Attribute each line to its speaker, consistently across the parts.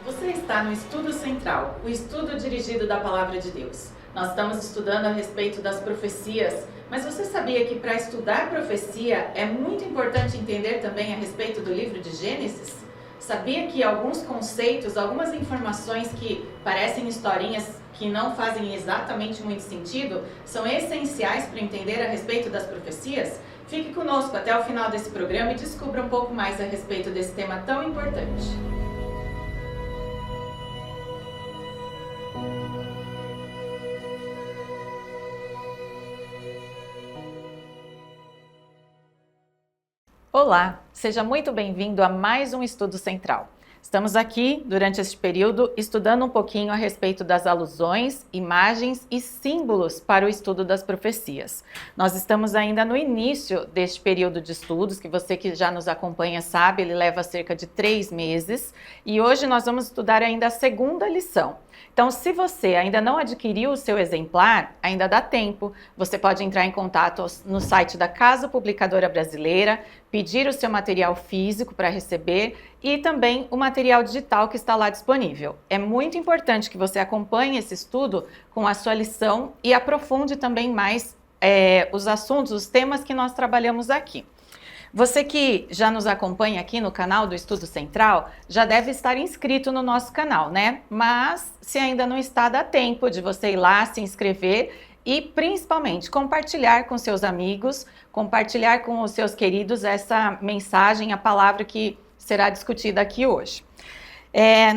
Speaker 1: Você está no Estudo Central, o estudo dirigido da Palavra de Deus. Nós estamos estudando a respeito das profecias, mas você sabia que para estudar profecia é muito importante entender também a respeito do livro de Gênesis? Sabia que alguns conceitos, algumas informações que parecem historinhas que não fazem exatamente muito sentido, são essenciais para entender a respeito das profecias? Fique conosco até o final desse programa e descubra um pouco mais a respeito desse tema tão importante. Olá, seja muito bem-vindo a mais um Estudo Central. Estamos aqui, durante este período, estudando um pouquinho a respeito das alusões, imagens e símbolos para o estudo das profecias. Nós estamos ainda no início deste período de estudos, que você que já nos acompanha sabe, ele leva cerca de 3 meses, e hoje nós vamos estudar ainda a segunda lição. Então, se você ainda não adquiriu o seu exemplar, ainda dá tempo. Você pode entrar em contato no site da Casa Publicadora Brasileira, pedir o seu material físico para receber e também o material digital que está lá disponível. É muito importante que você acompanhe esse estudo com a sua lição e aprofunde também mais os assuntos, os temas que nós trabalhamos aqui. Você que já nos acompanha aqui no canal do Estudo Central, já deve estar inscrito no nosso canal, né? Mas se ainda não está, dá tempo de você ir lá, se inscrever e principalmente compartilhar com seus amigos, compartilhar com os seus queridos essa mensagem, a palavra que será discutida aqui hoje.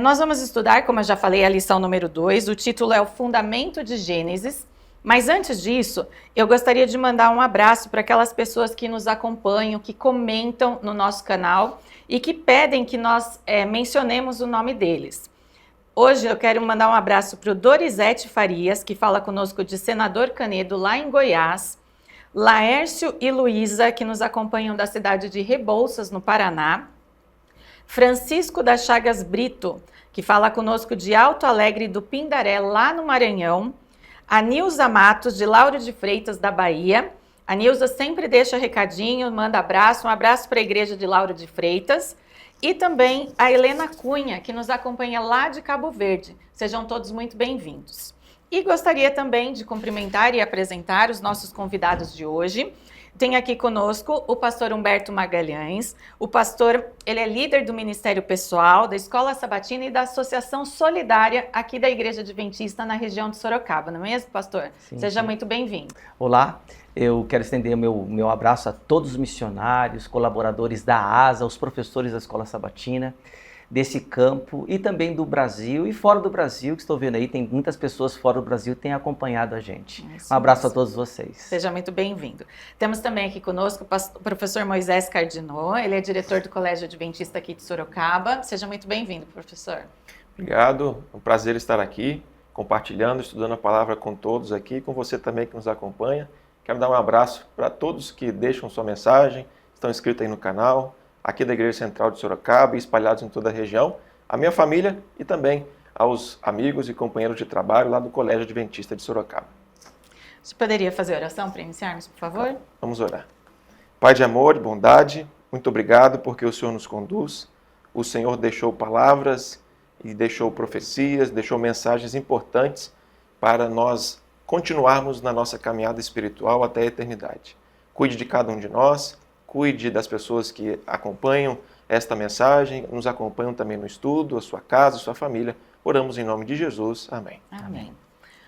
Speaker 1: Nós vamos estudar, como eu já falei, a lição número 2, o título é o Fundamento de Gênesis. Mas antes disso, eu gostaria de mandar um abraço para aquelas pessoas que nos acompanham, que comentam no nosso canal e que pedem que nós mencionemos o nome deles. Hoje eu quero mandar um abraço para o Dorizete Farias, que fala conosco de Senador Canedo, lá em Goiás, Laércio e Luísa, que nos acompanham da cidade de Rebouças, no Paraná, Francisco das Chagas Brito, que fala conosco de Alto Alegre do Pindaré, lá no Maranhão, a Nilza Matos, de Lauro de Freitas, da Bahia. A Nilza sempre deixa recadinho, manda abraço, um abraço para a igreja de Lauro de Freitas. E também a Helena Cunha, que nos acompanha lá de Cabo Verde. Sejam todos muito bem-vindos. E gostaria também de cumprimentar e apresentar os nossos convidados de hoje. Tem aqui conosco o pastor Humberto Magalhães. O pastor, ele é líder do Ministério Pessoal, da Escola Sabatina e da Associação Solidária aqui da Igreja Adventista na região de Sorocaba, não é mesmo, pastor?
Speaker 2: Sim,
Speaker 1: Seja
Speaker 2: sim.
Speaker 1: muito bem-vindo.
Speaker 2: Olá, eu quero estender meu abraço a todos os missionários, colaboradores da ASA, os professores da Escola Sabatina, desse campo e também do Brasil e fora do Brasil, que estou vendo aí, tem muitas pessoas fora do Brasil que têm acompanhado a gente. Um abraço a todos vocês.
Speaker 1: Seja muito bem-vindo. Temos também aqui conosco o professor Moisés Cardinô, ele é diretor do Colégio Adventista aqui de Sorocaba. Seja muito bem-vindo, professor.
Speaker 3: Obrigado, é um prazer estar aqui, compartilhando, estudando a palavra com todos aqui, com você também que nos acompanha. Quero dar um abraço para todos que deixam sua mensagem, estão inscritos aí no canal, aqui da Igreja Central de Sorocaba e espalhados em toda a região, a minha família e também aos amigos e companheiros de trabalho lá do Colégio Adventista de Sorocaba.
Speaker 1: Você poderia fazer oração para iniciarmos, por favor?
Speaker 3: Vamos orar. Pai de amor e bondade, muito obrigado porque o Senhor nos conduz. O Senhor deixou palavras e deixou profecias, deixou mensagens importantes para nós continuarmos na nossa caminhada espiritual até a eternidade. Cuide de cada um de nós, cuide das pessoas que acompanham esta mensagem, nos acompanham também no estudo, a sua casa, a sua família. Oramos em nome de Jesus. Amém.
Speaker 1: Amém.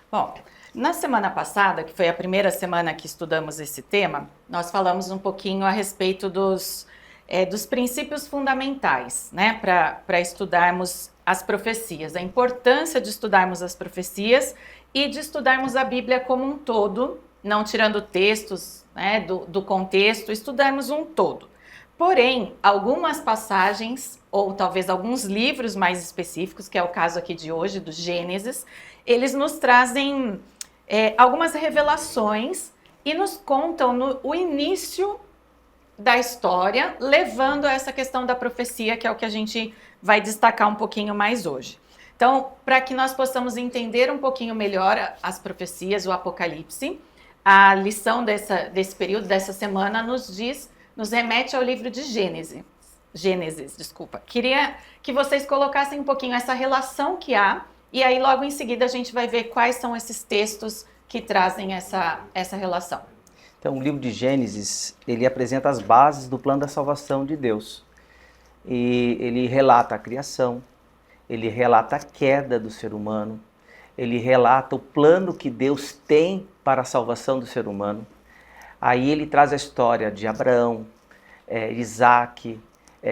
Speaker 1: Bom, na semana passada, que foi a primeira semana que estudamos esse tema, nós falamos um pouquinho a respeito dos princípios fundamentais, né, para estudarmos as profecias, a importância de estudarmos as profecias e de estudarmos a Bíblia como um todo, não tirando textos, né, do contexto, estudarmos um todo. Porém, algumas passagens, ou talvez alguns livros mais específicos, que é o caso aqui de hoje, do Gênesis, eles nos trazem algumas revelações e nos contam o início da história, levando a essa questão da profecia, que é o que a gente vai destacar um pouquinho mais hoje. Então, para que nós possamos entender um pouquinho melhor as profecias, o Apocalipse, a lição desse período, dessa semana, nos remete ao livro de Gênesis. Gênesis, desculpa. Queria que vocês colocassem um pouquinho essa relação que há, e aí logo em seguida a gente vai ver quais são esses textos que trazem essa relação.
Speaker 2: Então, o livro de Gênesis, ele apresenta as bases do plano da salvação de Deus. E ele relata a criação, ele relata a queda do ser humano, ele relata o plano que Deus tem para a salvação do ser humano. Aí ele traz a história de Abraão, Isaac,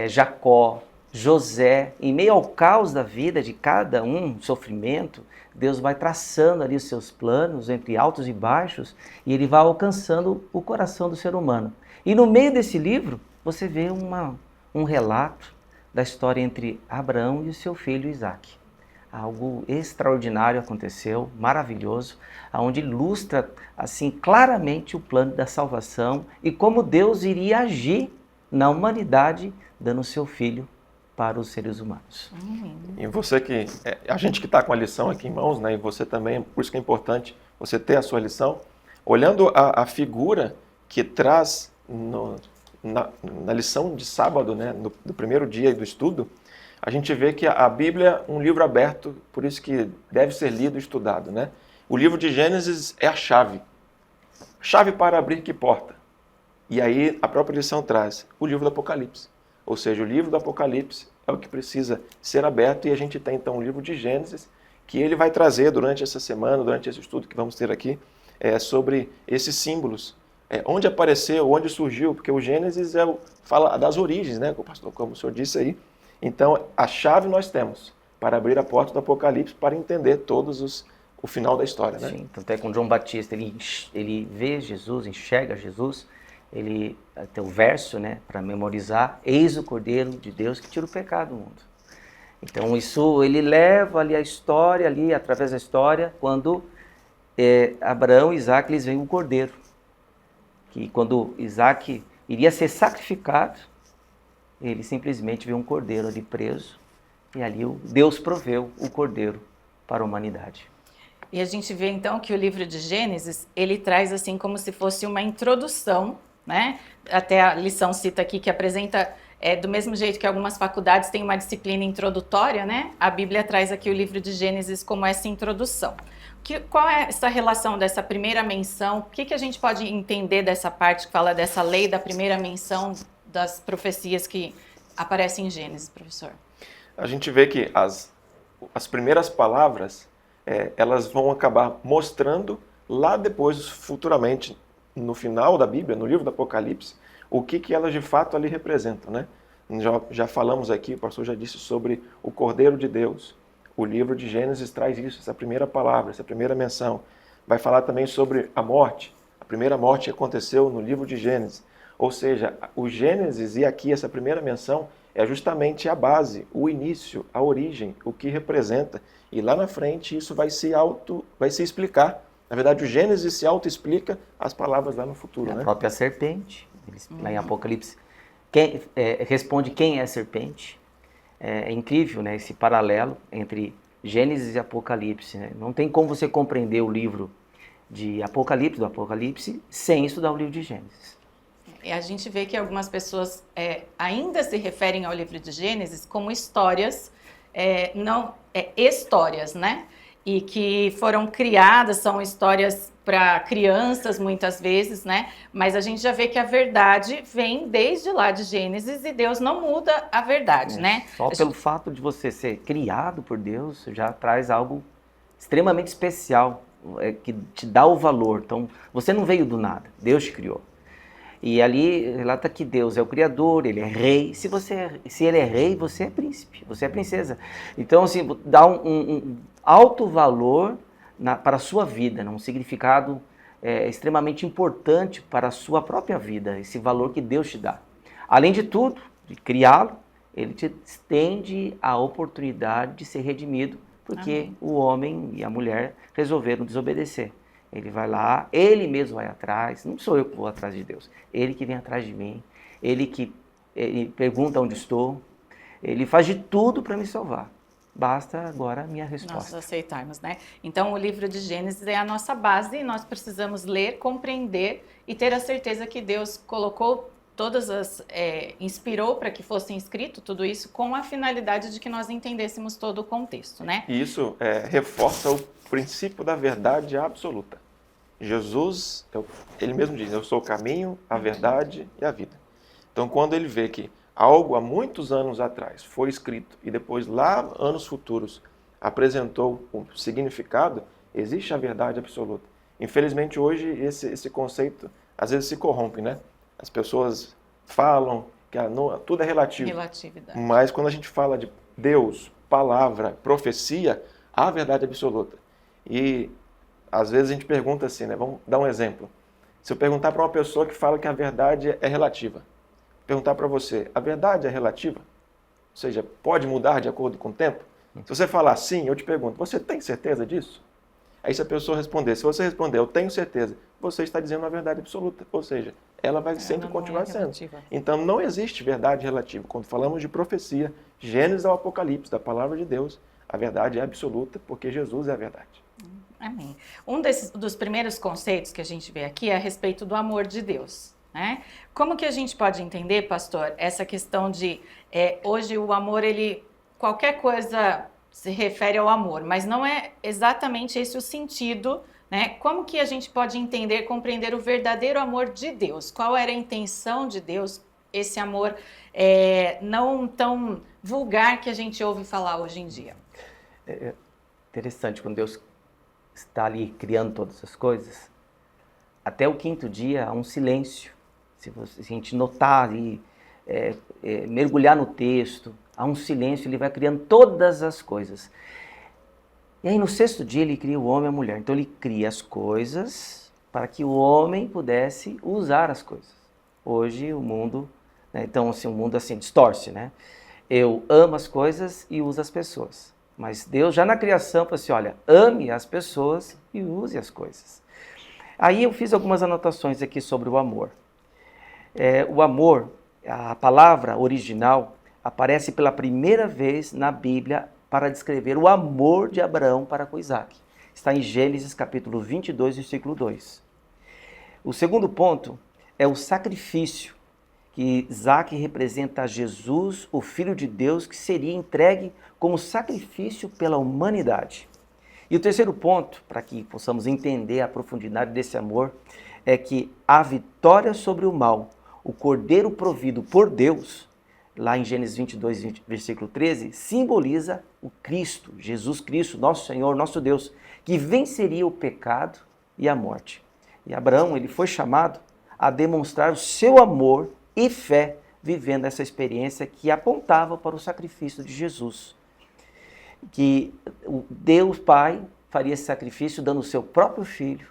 Speaker 2: Jacó, José. Em meio ao caos da vida de cada um, sofrimento, Deus vai traçando ali os seus planos entre altos e baixos e ele vai alcançando o coração do ser humano. E no meio desse livro, você vê um relato da história entre Abraão e o seu filho Isaac. Algo extraordinário aconteceu, maravilhoso, onde ilustra assim claramente o plano da salvação e como Deus iria agir na humanidade, dando o seu filho para os seres humanos.
Speaker 3: E você a gente que está com a lição aqui em mãos, né, e você também, por isso que é importante você ter a sua lição, olhando a figura que traz na lição de sábado, né, do primeiro dia do estudo, a gente vê que a Bíblia é um livro aberto, por isso que deve ser lido e estudado, né? O livro de Gênesis é a chave para abrir que porta? E aí a própria lição traz o livro do Apocalipse, ou seja, o livro do Apocalipse é o que precisa ser aberto e a gente tem então o livro de Gênesis, que ele vai trazer durante essa semana, durante esse estudo que vamos ter aqui, sobre esses símbolos. Onde apareceu, onde surgiu, porque o Gênesis fala das origens, né, pastor, como o senhor disse aí. Então, a chave nós temos para abrir a porta do Apocalipse, para entender o final da história, né?
Speaker 2: Sim, tanto é que com João Batista, ele vê Jesus, enxerga Jesus, ele tem o verso, né, para memorizar, eis o Cordeiro de Deus que tira o pecado do mundo. Então, isso ele leva ali a história, ali através da história, quando Abraão e Isaac, eles veem o Cordeiro. Que quando Isaac iria ser sacrificado, ele simplesmente viu um cordeiro ali preso, e ali Deus proveu o cordeiro para a humanidade.
Speaker 1: E a gente vê então que o livro de Gênesis, ele traz assim como se fosse uma introdução, né? Até a lição cita aqui que apresenta, do mesmo jeito que algumas faculdades têm uma disciplina introdutória, né? A Bíblia traz aqui o livro de Gênesis como essa introdução. Qual é essa relação dessa primeira menção? O que a gente pode entender dessa parte que fala dessa lei da primeira menção das profecias que aparecem em Gênesis, professor?
Speaker 3: A gente vê que as primeiras palavras, elas vão acabar mostrando lá depois, futuramente, no final da Bíblia, no livro do Apocalipse, o que elas de fato ali representam, né? Já falamos aqui, o pastor já disse sobre o Cordeiro de Deus. O livro de Gênesis traz isso, essa primeira palavra, essa primeira menção. Vai falar também sobre a morte. A primeira morte aconteceu no livro de Gênesis. Ou seja, o Gênesis e aqui essa primeira menção é justamente a base, o início, a origem, o que representa. E lá na frente isso vai se explicar. Na verdade, o Gênesis se auto-explica as palavras lá no futuro.
Speaker 2: A própria serpente, lá em Apocalipse, responde quem é a serpente. É incrível, né, esse paralelo entre Gênesis e Apocalipse, né? Não tem como você compreender o livro de Apocalipse, do Apocalipse, sem estudar o livro de Gênesis.
Speaker 1: E a gente vê que algumas pessoas ainda se referem ao livro de Gênesis como histórias, histórias, né? E que foram criadas, são histórias para crianças muitas vezes, né? Mas a gente já vê que a verdade vem desde lá de Gênesis e Deus não muda a verdade, né?
Speaker 2: Só pelo fato de você ser criado por Deus, já traz algo extremamente especial, que te dá o valor. Então, você não veio do nada, Deus te criou. E ali relata que Deus é o Criador, Ele é Rei. Se Ele é Rei, você é príncipe, você é princesa. Então, assim, dá um alto valor para a sua vida, um significado extremamente importante para a sua própria vida, esse valor que Deus te dá. Além de tudo, de criá-lo, Ele te estende a oportunidade de ser redimido, porque
Speaker 1: Amém.
Speaker 2: O homem e a mulher resolveram desobedecer. Ele vai lá, ele mesmo vai atrás, não sou eu que vou atrás de Deus, ele que vem atrás de mim, ele pergunta onde estou, ele faz de tudo para me salvar. Basta agora a minha resposta.
Speaker 1: Nós aceitarmos, né? Então o livro de Gênesis é a nossa base e nós precisamos ler, compreender e ter a certeza que Deus colocou inspirou para que fosse escrito tudo isso com a finalidade de que nós entendêssemos todo o contexto, né?
Speaker 3: E isso reforça o princípio da verdade absoluta. Jesus, ele mesmo diz, eu sou o caminho, a verdade e a vida. Então, quando ele vê que algo há muitos anos atrás foi escrito e depois lá, anos futuros, apresentou o significado, existe a verdade absoluta. Infelizmente, hoje, esse conceito às vezes se corrompe, né? As pessoas falam que tudo é relativo.
Speaker 1: Relatividade.
Speaker 3: Mas quando a gente fala de Deus, palavra, profecia, há a verdade absoluta. E às vezes a gente pergunta assim, né? Vamos dar um exemplo. Se eu perguntar para uma pessoa que fala que a verdade é relativa, perguntar para você, a verdade é relativa? Ou seja, pode mudar de acordo com o tempo? Se você falar sim, eu te pergunto, você tem certeza disso? Aí se a pessoa responder, se você responder, eu tenho certeza, você está dizendo a verdade absoluta. Ou seja, ela vai sempre continuar sendo. Então não existe verdade relativa. Quando falamos de profecia, Gênesis ao Apocalipse, da palavra de Deus, a verdade é absoluta, porque Jesus é a verdade.
Speaker 1: Amém. Dos primeiros conceitos que a gente vê aqui é a respeito do amor de Deus, né? Como que a gente pode entender, pastor, essa questão de hoje o amor, qualquer coisa se refere ao amor, mas não é exatamente esse o sentido, né? Como que a gente pode entender, compreender o verdadeiro amor de Deus? Qual era a intenção de Deus, esse amor não tão vulgar que a gente ouve falar hoje em dia?
Speaker 2: É interessante, quando Deus está ali criando todas as coisas, até o quinto dia há um silêncio. Se a gente notar ali, mergulhar no texto, há um silêncio, ele vai criando todas as coisas. E aí no sexto dia ele cria o homem e a mulher. Então ele cria as coisas para que o homem pudesse usar as coisas. Hoje o mundo, né, então assim, o mundo assim distorce, né? Eu amo as coisas e uso as pessoas. Mas Deus já na criação falou assim, olha, ame as pessoas e use as coisas. Aí eu fiz algumas anotações aqui sobre o amor. O amor, a palavra original, aparece pela primeira vez na Bíblia para descrever o amor de Abraão para com Isaac. Está em Gênesis capítulo 22, versículo 2. O segundo ponto é o sacrifício, que Isaac representa Jesus, o Filho de Deus, que seria entregue como sacrifício pela humanidade. E o terceiro ponto, para que possamos entender a profundidade desse amor, é que a vitória sobre o mal, o cordeiro provido por Deus, lá em Gênesis 22, versículo 13, simboliza o Cristo, Jesus Cristo, nosso Senhor, nosso Deus, que venceria o pecado e a morte. E Abraão, ele foi chamado a demonstrar o seu amor e fé, vivendo essa experiência que apontava para o sacrifício de Jesus. Que o Deus Pai faria esse sacrifício dando o seu próprio Filho,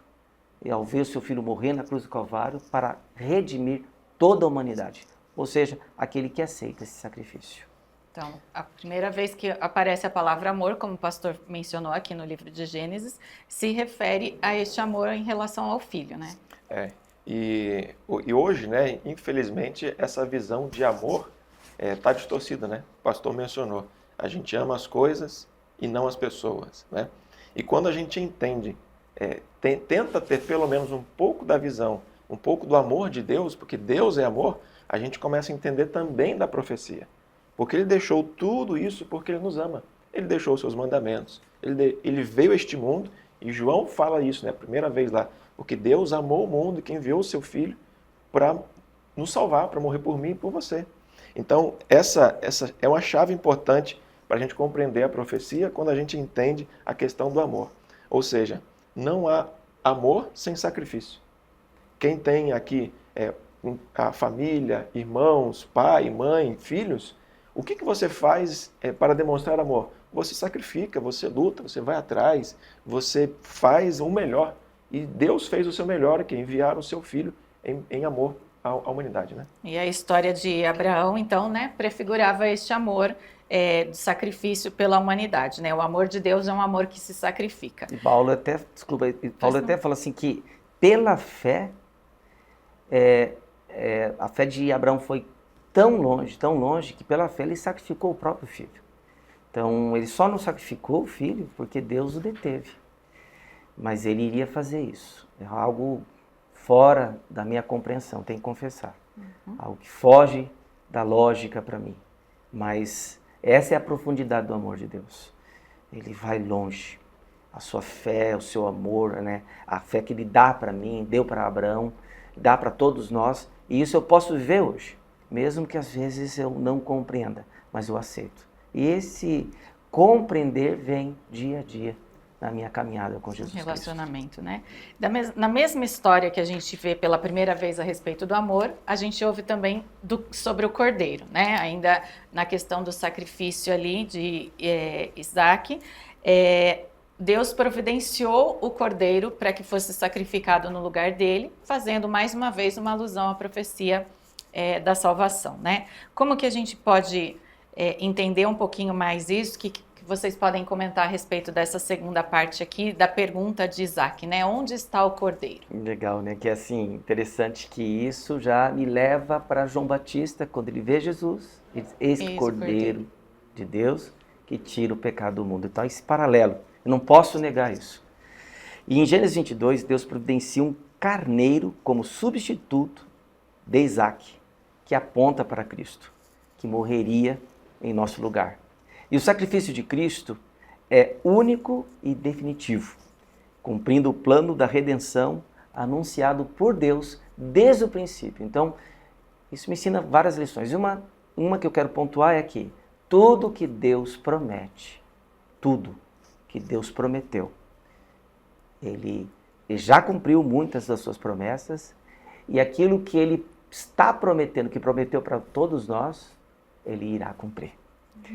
Speaker 2: e ao ver o seu Filho morrer na cruz do Calvário, para redimir toda a humanidade. Ou seja, aquele que aceita esse sacrifício.
Speaker 1: Então, a primeira vez que aparece a palavra amor, como o pastor mencionou aqui no livro de Gênesis, se refere a este amor em relação ao Filho, né?
Speaker 3: E hoje, né, infelizmente, essa visão de amor está distorcida, né? O pastor mencionou. A gente ama as coisas e não as pessoas, né? E quando a gente entende, tenta ter pelo menos um pouco da visão, um pouco do amor de Deus, porque Deus é amor, a gente começa a entender também da profecia. Porque Ele deixou tudo isso porque Ele nos ama. Ele deixou os seus mandamentos. Ele veio a este mundo, e João fala isso, né? A primeira vez lá. Porque Deus amou o mundo, que enviou o seu Filho para nos salvar, para morrer por mim e por você. Então, essa é uma chave importante para a gente compreender a profecia quando a gente entende a questão do amor. Ou seja, não há amor sem sacrifício. Quem tem aqui a família, irmãos, pai, mãe, filhos, o que você faz para demonstrar amor? Você sacrifica, você luta, você vai atrás, você faz o melhor. E Deus fez o seu melhor, que é enviar o seu Filho em amor à humanidade, né?
Speaker 1: E a história de Abraão, então, né, prefigurava este amor de sacrifício pela humanidade, né? O amor de Deus é um amor que se sacrifica.
Speaker 2: E Paulo até fala assim que pela fé, a fé de Abraão foi tão longe, que pela fé ele sacrificou o próprio filho. Então, ele só não sacrificou o filho porque Deus o deteve. Mas ele iria fazer isso. É algo fora da minha compreensão, tenho que confessar. algo que foge da lógica para mim. Mas essa é a profundidade do amor de Deus. Ele vai longe. A sua fé, o seu amor, né? A fé que Ele dá para mim, deu para Abraão, dá para todos nós. E isso eu posso viver hoje, mesmo que às vezes eu não compreenda, mas eu aceito. E esse compreender vem dia a dia na minha caminhada com Jesus Cristo.
Speaker 1: Relacionamento, né? Na mesma história que a gente vê pela primeira vez a respeito do amor, a gente ouve também sobre o cordeiro, né? Ainda na questão do sacrifício ali de Isaac, Deus providenciou o cordeiro para que fosse sacrificado no lugar dele, fazendo mais uma vez uma alusão à profecia da salvação, né? Como que a gente pode entender um pouquinho mais isso, que vocês podem comentar a respeito dessa segunda parte aqui da pergunta de Isaac, né? Onde está o cordeiro?
Speaker 2: Legal, né? Que é assim, interessante que isso já me leva para João Batista, quando ele vê Jesus, ele diz, eis que cordeiro de Deus que tira o pecado do mundo. Então, esse paralelo, eu não posso negar isso. E em Gênesis 22, Deus providencia um carneiro como substituto de Isaac, que aponta para Cristo, que morreria em nosso lugar. E o sacrifício de Cristo é único e definitivo, cumprindo o plano da redenção anunciado por Deus desde o princípio. Então, isso me ensina várias lições. Uma que eu quero pontuar é que tudo que Deus promete, tudo que Deus prometeu, Ele já cumpriu muitas das suas promessas, e aquilo que Ele está prometendo, que prometeu para todos nós, Ele irá cumprir.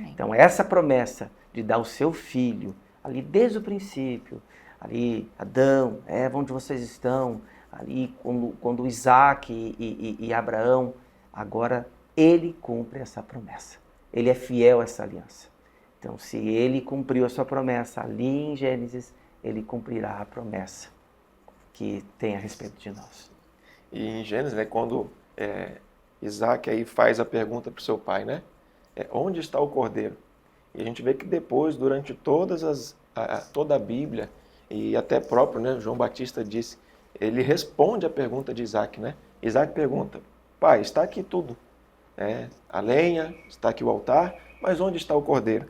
Speaker 2: Então, essa promessa de dar o seu filho, ali desde o princípio, ali Adão, Eva, onde vocês estão, ali quando Isaac e Abraão, agora ele cumpre essa promessa. Ele é fiel a essa aliança. Então, se ele cumpriu a sua promessa ali em Gênesis, ele cumprirá a promessa que tem a respeito de nós.
Speaker 3: E em Gênesis, né, quando Isaac aí faz a pergunta para o seu pai, né? Onde está o cordeiro? E a gente vê que depois, durante toda a Bíblia, e até próprio, né, João Batista disse, ele responde a pergunta de Isaac, né? Isaac pergunta, pai, está aqui tudo, a lenha, está aqui o altar, mas onde está o cordeiro?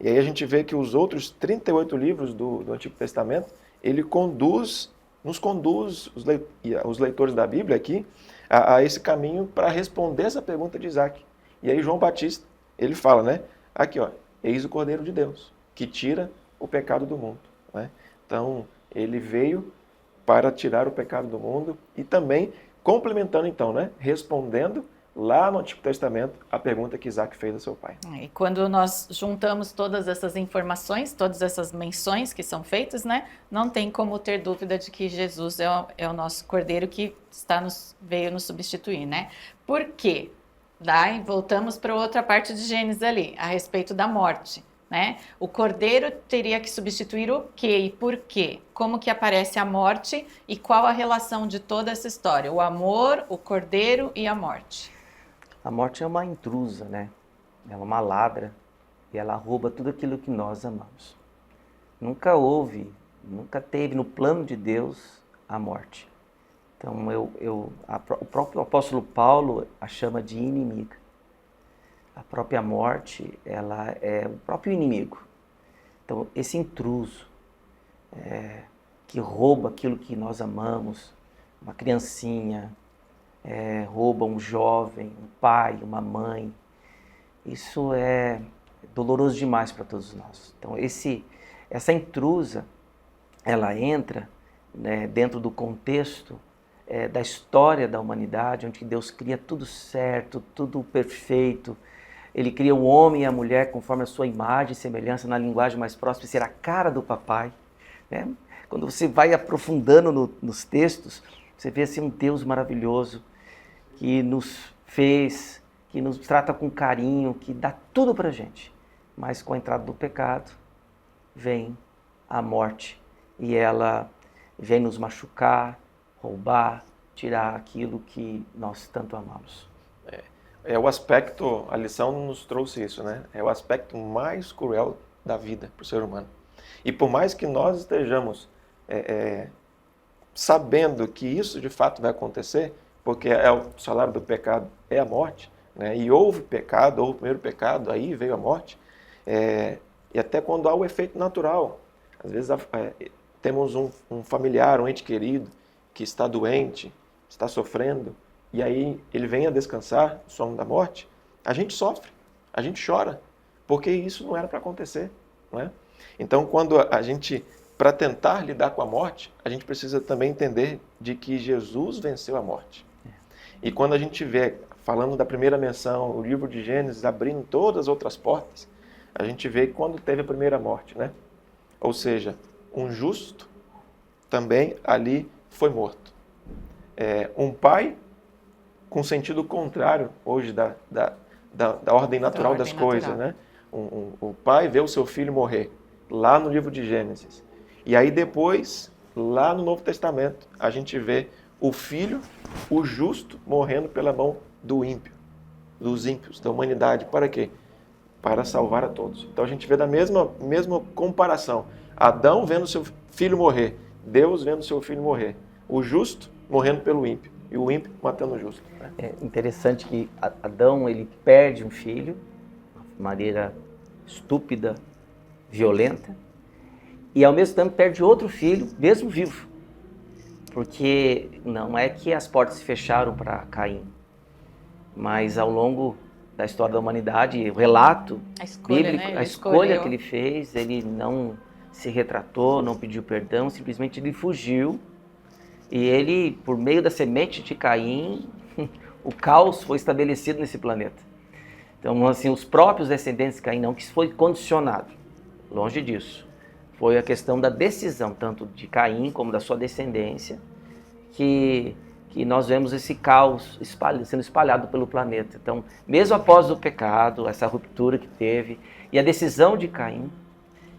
Speaker 3: E aí a gente vê que os outros 38 livros do Antigo Testamento, ele nos conduz, os leitores da Bíblia aqui, a esse caminho para responder essa pergunta de Isaac. E aí João Batista, ele fala, né? Aqui, ó, eis o Cordeiro de Deus, que tira o pecado do mundo, né? Então, ele veio para tirar o pecado do mundo e também complementando, então, né? Respondendo lá no Antigo Testamento a pergunta que Isaac fez ao seu pai.
Speaker 1: E quando nós juntamos todas essas informações, todas essas menções que são feitas, né? Não tem como ter dúvida de que Jesus é o nosso Cordeiro que veio nos substituir, né? Por quê? Daí voltamos para outra parte de Gênesis ali, a respeito da morte, né? O cordeiro teria que substituir o quê e por quê? Como que aparece a morte e qual a relação de toda essa história? O amor, o cordeiro e a morte.
Speaker 2: A morte é uma intrusa, né? Ela é uma ladra e ela rouba tudo aquilo que nós amamos. Nunca teve no plano de Deus a morte. Então, o próprio apóstolo Paulo a chama de inimiga. A própria morte, ela é o próprio inimigo. Então, esse intruso que rouba aquilo que nós amamos, uma criancinha, rouba um jovem, um pai, uma mãe, isso é doloroso demais para todos nós. Então, essa intrusa, ela entra, né, dentro do contexto da história da humanidade, onde Deus cria tudo certo, tudo perfeito. Ele cria o homem e a mulher conforme a sua imagem e semelhança, na linguagem mais próxima, ser a cara do papai, né? Quando você vai aprofundando nos textos, você vê assim, um Deus maravilhoso que nos fez, que nos trata com carinho, que dá tudo pra gente. Mas com a entrada do pecado, vem a morte e ela vem nos machucar, roubar, tirar aquilo que nós tanto amamos.
Speaker 3: O aspecto, a lição nos trouxe isso, né? É o aspecto mais cruel da vida para o ser humano. E por mais que nós estejamos sabendo que isso de fato vai acontecer, porque o salário do pecado é a morte, né? E houve pecado, houve o primeiro pecado, aí veio a morte. E até quando há o efeito natural. Às vezes temos um familiar, um ente querido, que está doente, está sofrendo, e aí ele vem a descansar do sono da morte, a gente sofre, a gente chora, porque isso não era para acontecer, não é? Então, quando a gente, para tentar lidar com a morte, a gente precisa também entender de que Jesus venceu a morte. E quando a gente vê, falando da primeira menção, o livro de Gênesis abrindo todas as outras portas, a gente vê quando teve a primeira morte, né? Ou seja, um justo também ali foi morto. Um pai com sentido contrário hoje da ordem natural das coisas, né? O pai vê o seu filho morrer, lá no livro de Gênesis. E aí depois, lá no Novo Testamento, a gente vê o filho, o justo, morrendo pela mão do ímpio, dos ímpios, da humanidade. Para quê? Para salvar a todos. Então a gente vê da mesma comparação. Adão vendo seu filho morrer, Deus vendo seu filho morrer. O justo morrendo pelo ímpio e o ímpio matando o justo. Né?
Speaker 2: É interessante que Adão, ele perde um filho de maneira estúpida, violenta, e ao mesmo tempo perde outro filho, mesmo vivo. Porque não é que as portas se fecharam para Caim, mas ao longo da história da humanidade, o relato bíblico,
Speaker 1: né?
Speaker 2: a escolha que ele fez, ele não se retratou, não pediu perdão, simplesmente ele fugiu. E ele, por meio da semente de Caim, o caos foi estabelecido nesse planeta. Então, assim, os próprios descendentes de Caim, não que isso foi condicionado, longe disso. Foi a questão da decisão, tanto de Caim como da sua descendência, que nós vemos esse caos sendo espalhado pelo planeta. Então, mesmo após o pecado, essa ruptura que teve, e a decisão de Caim,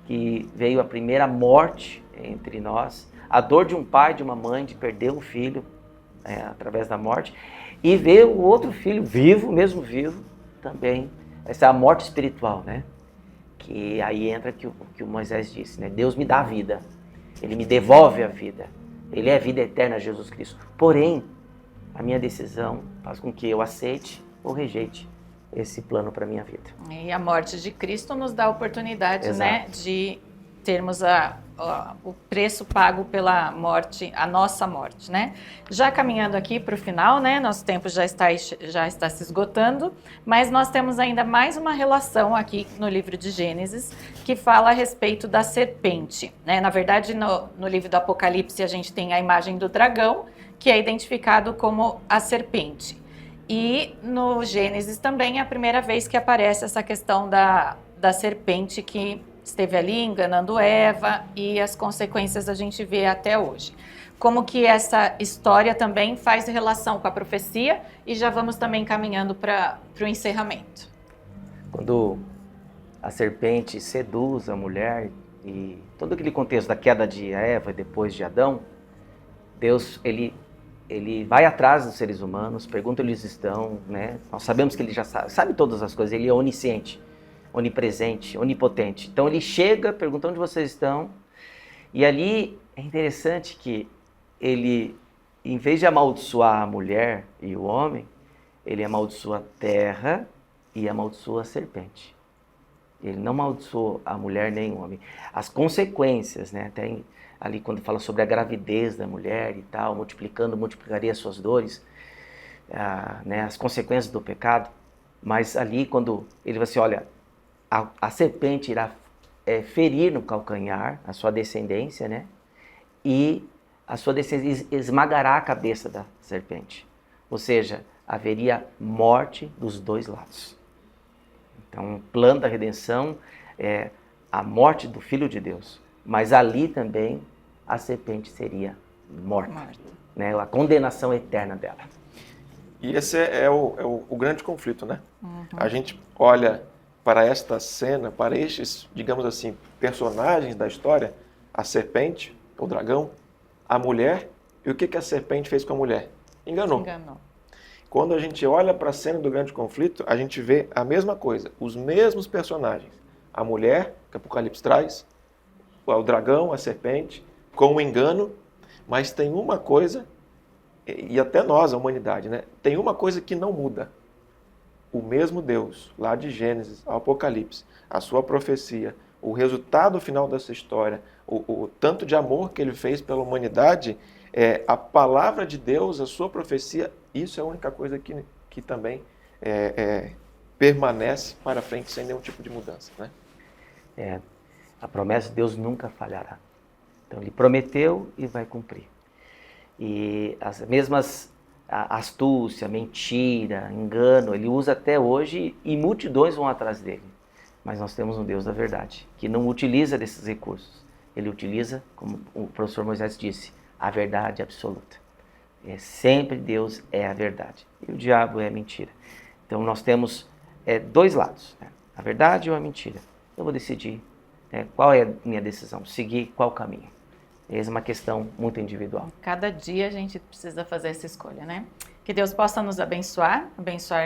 Speaker 2: que veio a primeira morte entre nós, a dor de um pai, de uma mãe, de perder um filho através da morte, e ver o outro filho vivo, mesmo vivo, também. Essa é a morte espiritual, né? Que aí entra o que o Moisés disse, né? Deus me dá a vida, Ele me devolve a vida, Ele é a vida eterna, Jesus Cristo. Porém, a minha decisão faz com que eu aceite ou rejeite esse plano para a minha vida.
Speaker 1: E a morte de Cristo nos dá a oportunidade,
Speaker 2: Exato,
Speaker 1: né, de termos o preço pago pela morte, a nossa morte, né? Já caminhando aqui para o final, né? Nosso tempo já está se esgotando, mas nós temos ainda mais uma relação aqui no livro de Gênesis que fala a respeito da serpente, né? Na verdade, no livro do Apocalipse a gente tem a imagem do dragão, que é identificado como a serpente. E no Gênesis também é a primeira vez que aparece essa questão da serpente que esteve ali enganando Eva, e as consequências a gente vê até hoje. Como que essa história também faz relação com a profecia, e já vamos também caminhando para o encerramento.
Speaker 2: Quando a serpente seduz a mulher, e todo aquele contexto da queda de Eva e depois de Adão, Deus, ele vai atrás dos seres humanos, pergunta onde eles estão, né? Nós sabemos que ele já sabe todas as coisas, ele é onisciente, onipresente, onipotente. Então ele chega, pergunta onde vocês estão, e ali é interessante que ele, em vez de amaldiçoar a mulher e o homem, ele amaldiçoa a terra e amaldiçoa a serpente. Ele não amaldiçoou a mulher nem o homem. As consequências, né? Tem ali quando fala sobre a gravidez da mulher e tal, multiplicaria as suas dores, né? As consequências do pecado. Mas ali quando ele vai assim, olha, a serpente irá ferir no calcanhar a sua descendência, né? E a sua descendência esmagará a cabeça da serpente. Ou seja, haveria morte dos dois lados. Então, o plano da redenção é a morte do Filho de Deus. Mas ali também a serpente seria morta. Né? A condenação eterna dela.
Speaker 3: E esse é o grande conflito, né? Uhum. A gente olha para esta cena, para estes, digamos assim, personagens da história, a serpente, o dragão, a mulher, e o que a serpente fez com a mulher? Enganou. Quando a gente olha para a cena do grande conflito, a gente vê a mesma coisa, os mesmos personagens. A mulher, que o Apocalipse traz, o dragão, a serpente, com o engano, mas tem uma coisa e até nós, a humanidade, né? Tem uma coisa que não muda. O mesmo Deus, lá de Gênesis ao Apocalipse, a sua profecia, o resultado final dessa história, o tanto de amor que ele fez pela humanidade, a palavra de Deus, a sua profecia, isso é a única coisa que também permanece para frente sem nenhum tipo de mudança, né?
Speaker 2: A promessa de Deus nunca falhará. Então ele prometeu e vai cumprir. E as mesmas astúcia, mentira, engano, ele usa até hoje e multidões vão atrás dele. Mas nós temos um Deus da verdade, que não utiliza desses recursos. Ele utiliza, como o professor Moisés disse, a verdade absoluta. Sempre Deus é a verdade e o diabo é a mentira. Então nós temos dois lados, né? A verdade ou a mentira. Eu vou decidir qual é a minha decisão, seguir qual caminho. Essa é uma questão muito individual.
Speaker 1: Cada dia a gente precisa fazer essa escolha, né? Que Deus possa nos abençoar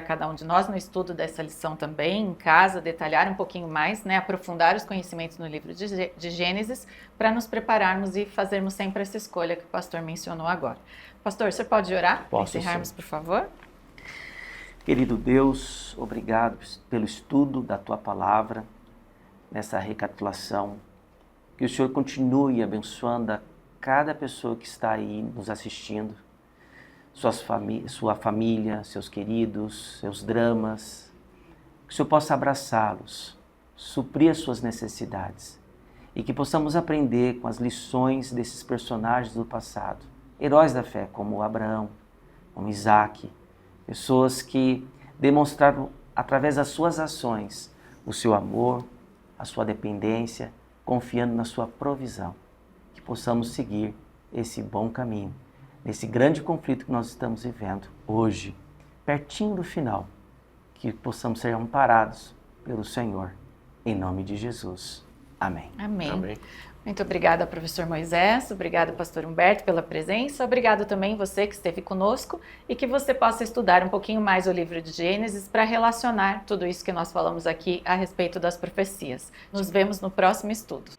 Speaker 1: cada um de nós no estudo dessa lição também, em casa, detalhar um pouquinho mais, né? Aprofundar os conhecimentos no livro de Gênesis, para nos prepararmos e fazermos sempre essa escolha que o pastor mencionou agora. Pastor, você pode orar?
Speaker 2: Posso,
Speaker 1: encerrarmos,
Speaker 2: sim.
Speaker 1: Por favor.
Speaker 2: Querido Deus, obrigado pelo estudo da Tua Palavra, nessa recapitulação. Que o Senhor continue abençoando a cada pessoa que está aí nos assistindo, sua família, seus queridos, seus dramas. Que o Senhor possa abraçá-los, suprir as suas necessidades e que possamos aprender com as lições desses personagens do passado, heróis da fé como Abraão, como Isaac, pessoas que demonstraram através das suas ações o seu amor, a sua dependência, confiando na sua provisão, que possamos seguir esse bom caminho, nesse grande conflito que nós estamos vivendo hoje, pertinho do final, que possamos ser amparados pelo Senhor, em nome de Jesus. Amém.
Speaker 1: Amém.
Speaker 3: Amém.
Speaker 1: Muito obrigada, professor Moisés, obrigado, pastor Humberto, pela presença, obrigado também você que esteve conosco e que você possa estudar um pouquinho mais o livro de Gênesis para relacionar tudo isso que nós falamos aqui a respeito das profecias. Nos vemos no próximo estudo.